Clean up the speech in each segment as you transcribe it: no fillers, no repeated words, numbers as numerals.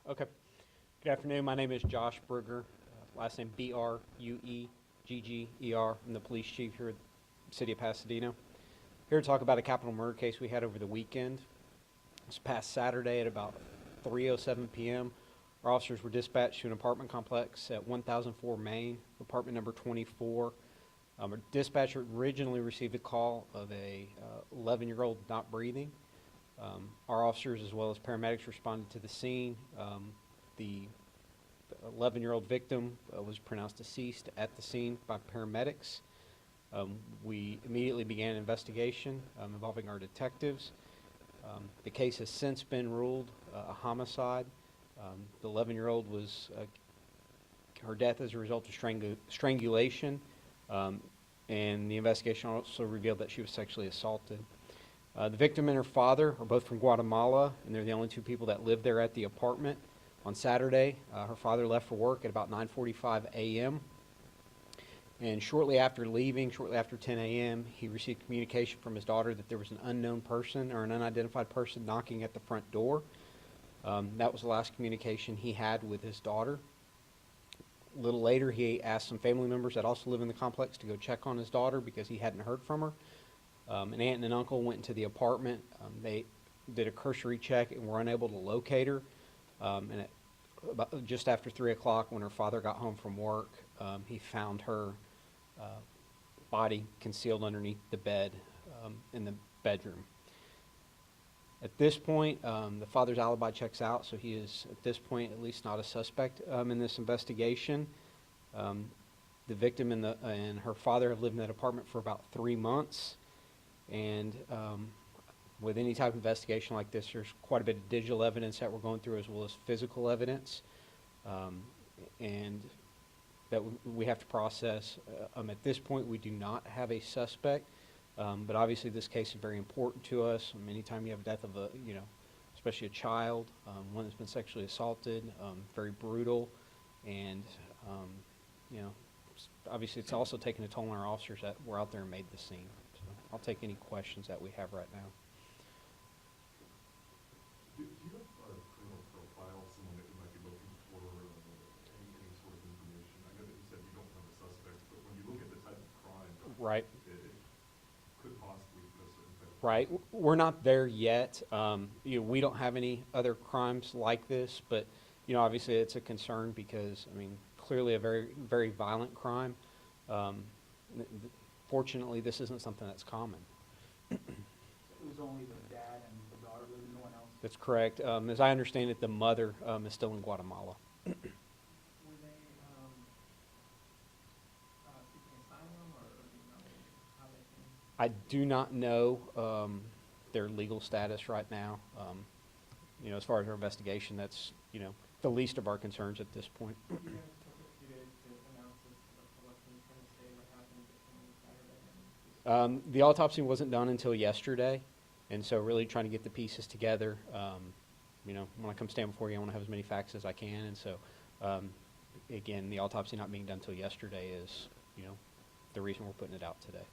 Okay. Good afternoon. My name is Josh Brugger. Last name Bruegger. I'm the police chief here at the city of Pasadena. Here to talk about a capital murder case we had over the weekend. This past Saturday at about 3:07 p.m., our officers were dispatched to an apartment complex at 1004 Main, apartment number 24. Our dispatcher originally received a call of a 11-year-old not breathing. Our officers as well as paramedics responded to the scene. The 11-year-old victim was pronounced deceased at the scene by paramedics. We immediately began an investigation involving our detectives. The case has since been ruled a homicide. The 11-year-old was her death as a result of strangulation, and the investigation also revealed that she was sexually assaulted. The victim and her father are both from Guatemala, and they're the only two people that live there at the apartment. On Saturday, her father left for work at about 9:45 a.m., and shortly after leaving, shortly after 10 a.m., he received communication from his daughter that there was an unknown person or an unidentified person knocking at the front door. That was the last communication he had with his daughter. A little later, he asked some family members that also live in the complex to go check on his daughter because he hadn't heard from her. An aunt and an uncle went into the apartment. They did a cursory check and were unable to locate her. And at about just after 3 o'clock, when her father got home from work, he found her body concealed underneath the bed in the bedroom. At this point, the father's alibi checks out, so he is, at this point, at least not a suspect in this investigation. The victim and her father have lived in that apartment for about 3 months. And with any type of investigation like this, there's quite a bit of digital evidence that we're going through as well as physical evidence, and that we have to process. At this point, we do not have a suspect, but obviously this case is very important to us. Anytime you have a death of especially a child, one that's been sexually assaulted, very brutal, and obviously it's also taken a toll on our officers that were out there and made the scene. I'll take any questions that we have right now. Do you have a criminal profile, someone that you might be looking for, any sort of information? I know that you said you don't have a suspect, but when you look at the type of crime, Right. It could possibly be a certain type of Right. person. We're not there yet. We don't have any other crimes like this, but obviously it's a concern because clearly a very, very violent crime. Fortunately, this isn't something that's common. It was only the dad and the daughter living, no one else? That's correct. As I understand it, the mother is still in Guatemala. Were they seeking asylum, or do you know how they came? I do not know their legal status right now. As far as our investigation, that's the least of our concerns at this point. You guys took a few days to announce this to the public. Can you kind of say what happened between Saturday and this? The autopsy wasn't done until yesterday, and so really trying to get the pieces together. When I come stand before you, I want to have as many facts as I can, and so again, the autopsy not being done until yesterday is the reason we're putting it out today.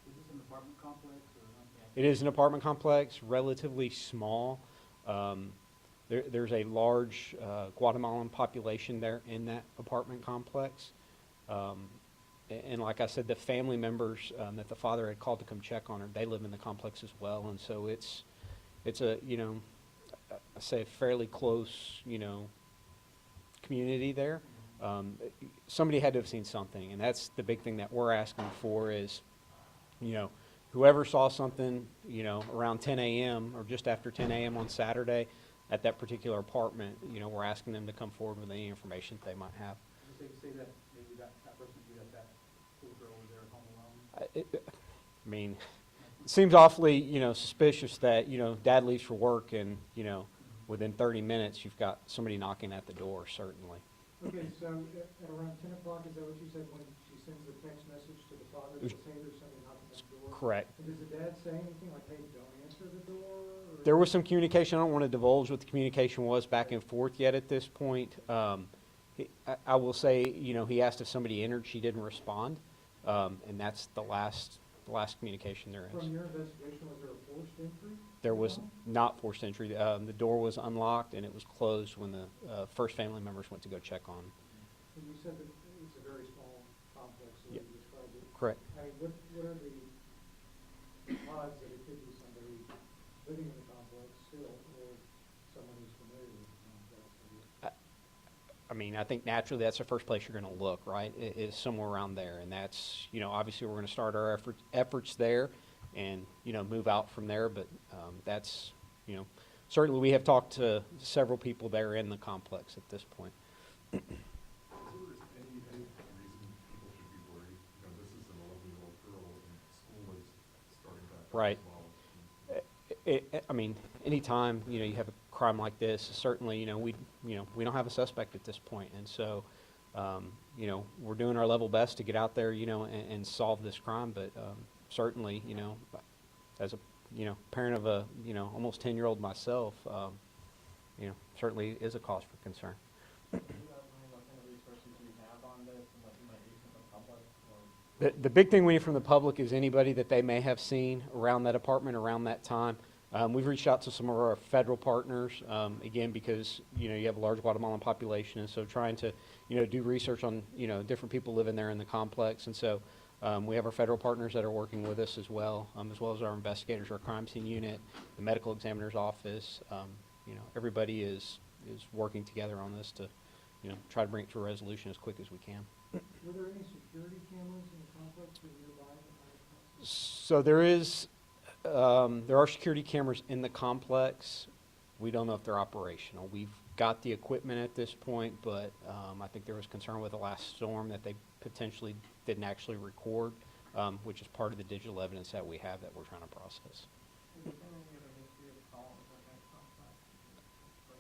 Is this an apartment complex or not? It is an apartment complex, relatively small. There's a large Guatemalan population there in that apartment complex. And like I said, the family members that the father had called to come check on her, they live in the complex as well. And so it's a, I say a fairly close, community there. Somebody had to have seen something, and that's the big thing that we're asking for is, whoever saw something, around 10 a.m. or just after 10 a.m. on Saturday at that particular apartment, we're asking them to come forward with any information that they might have. Is it safe to say that maybe that person viewed that little girl was there at home alone? It seems awfully, suspicious that, dad leaves for work and, within 30 minutes you've got somebody knocking at the door, certainly. Okay, so at around 10 o'clock, is that what you said when she sends the text message to the father to say there's somebody knocking at the door? Correct. And does the dad say anything like, hey, don't answer the door? Or? There was some communication. I don't want to divulge what the communication was back and forth yet at this point. I will say, he asked if somebody entered. She didn't respond, and that's the last communication there is. From your investigation, was there a forced entry? There was not forced entry. The door was unlocked and it was closed when the first family members went to go check on. And you said that it's a very small complex, the way Yep. you described it. Correct. I mean, what are the odds that it could be somebody living in the complex still, or someone who's familiar with the complex? I mean, I think naturally that's the first place you're going to look, right? Is somewhere around there, and that's, you know, obviously we're going to start our efforts there, and move out from there. But that's, certainly we have talked to several people there in the complex at this point. Is there any reason people should be worried? This is an 11-year-old girl and school is starting back up Right. as well. I mean, anytime you have a crime like this, certainly we don't have a suspect at this point, and so we're doing our level best to get out there and solve this crime. But certainly as a parent of a almost 10-year-old myself, certainly is a cause for concern. Do you outline what kind of resources you have on this and what you might need from the public? Or The big thing we need from the public is anybody that they may have seen around that apartment around that time. We've reached out to some of our federal partners, again, because, you have a large Guatemalan population, and so trying to, do research on, different people living there in the complex. And so we have our federal partners that are working with us as well as our investigators, our crime scene unit, the medical examiner's office. Everybody is working together on this to, try to bring it to a resolution as quick as we can. Were there any security cameras in the complex that nearby? So there are security cameras in the complex. We don't know if they're operational. We've got the equipment at this point, but I think there was concern with the last storm that they potentially didn't actually record, which is part of the digital evidence that we have that we're trying to process. has there been any other history of calls at that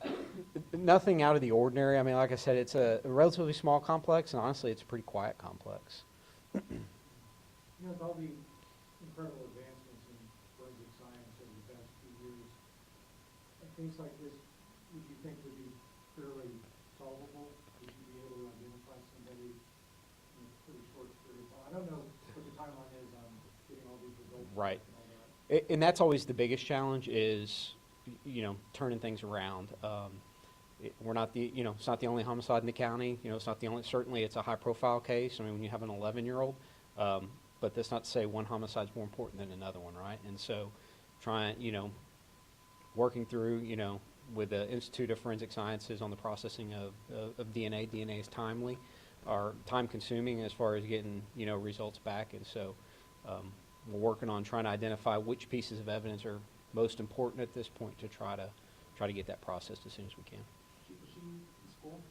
complex? Nothing out of the ordinary. I mean, like I said, it's a relatively small complex, and honestly, it's a pretty quiet complex. With all the incredible advancements in forensic science over the past few years, things like this, would you think would be fairly solvable? Would you be able to identify somebody in a pretty short period of time? I don't know what the timeline is on getting all these results. Right. And all that. And that's always the biggest challenge is, turning things around. We're not it's not the only homicide in the county. It's not the only, certainly it's a high profile case. I mean, when you have an 11-year-old, but that's not to say one homicide is more important than another one, right? And so working through, with the Institute of Forensic Sciences on the processing of DNA. DNA is timely, or time consuming as far as getting, results back. And so we're working on trying to identify which pieces of evidence are most important at this point to try to get that processed as soon as we can. Was she in school?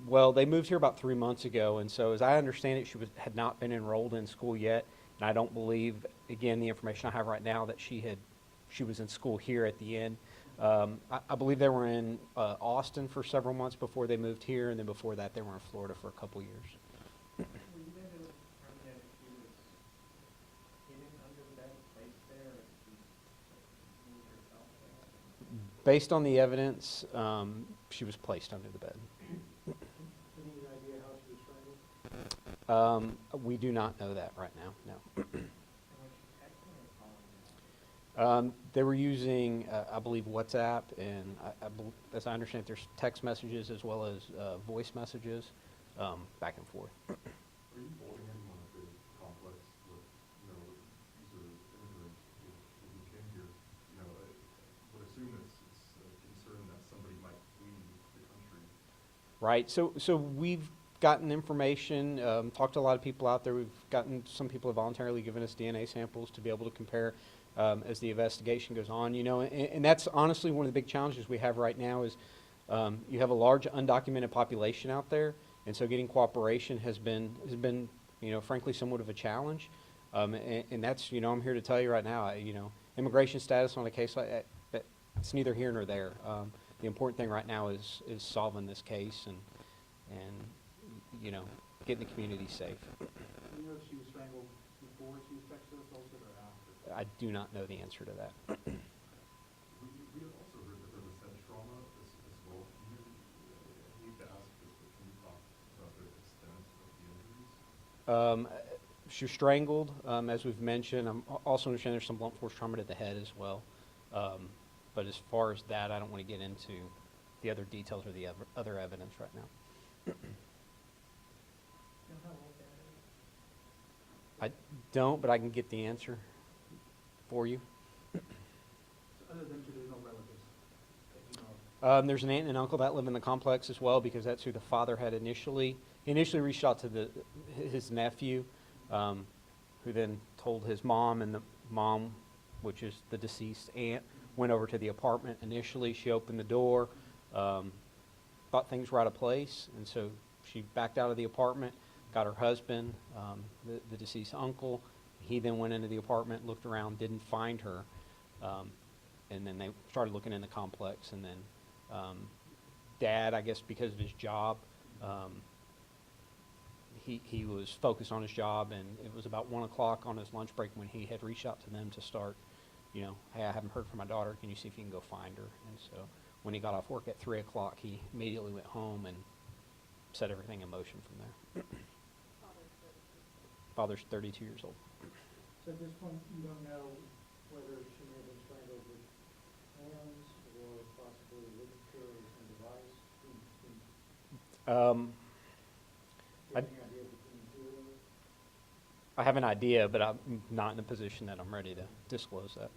Well, they moved here about 3 months ago, and so as I understand it, had not been enrolled in school yet, and I don't believe, again, the information I have right now, that she was in school here at the end. I believe they were in Austin for several months before they moved here, and then before that they were in Florida for a couple years. Were you able to determine that if she was hidden under the bed, placed there, or if she moved herself there? Based on the evidence, she was placed under the bed. Any idea how she was strangled? We do not know that right now, no. And was she texting or calling? They were using, I believe, WhatsApp, and as I understand, there's text messages as well as voice messages back and forth. Are you holding anyone at the complex with, these are immigrants who came here, I would assume it's a concern that somebody might flee the country. Right, so we've gotten information, talked to a lot of people out there. We've gotten, some people have voluntarily given us DNA samples to be able to compare as the investigation goes on, and that's honestly one of the big challenges we have right now is you have a large undocumented population out there, and so getting cooperation has been frankly somewhat of a challenge, and that's, I'm here to tell you right now, immigration status on a case like that, it's neither here nor there. The important thing right now is solving this case and getting the community safe. Do you know if she was strangled before she was sexually assaulted or after? I do not know the answer to that. We have also heard that there was head trauma as well. I hate to ask this, but can you talk about the extent of the injuries? She was strangled, as we've mentioned. I'm also understand there's some blunt force trauma to the head as well. But as far as that, I don't want to get into the other details or the other evidence right now. You know how old that is? I don't, but I can get the answer for you. Other than two, there's no relatives that you know of? There's an aunt and uncle that live in the complex as well, because that's who the father had initially. He initially reached out to his nephew, who then told his mom, and the mom, which is the deceased aunt, went over to the apartment initially. She opened the door, thought things were out of place, and so she backed out of the apartment, got her husband, the deceased uncle. He then went into the apartment, looked around, didn't find her, and then they started looking in the complex, and then Dad, I guess because of his job, he was focused on his job, and it was about 1 o'clock on his lunch break when he had reached out to them to start, hey, I haven't heard from my daughter. Can you see if you can go find her? And so when he got off work at 3 o'clock, he immediately went home and set everything in motion from there. Father's 32 years old. So at this point, you don't know whether she may have been strangled with hands or possibly ligature or some device? Do you have any idea between the two of those? I have an idea, but I'm not in a position that I'm ready to disclose that.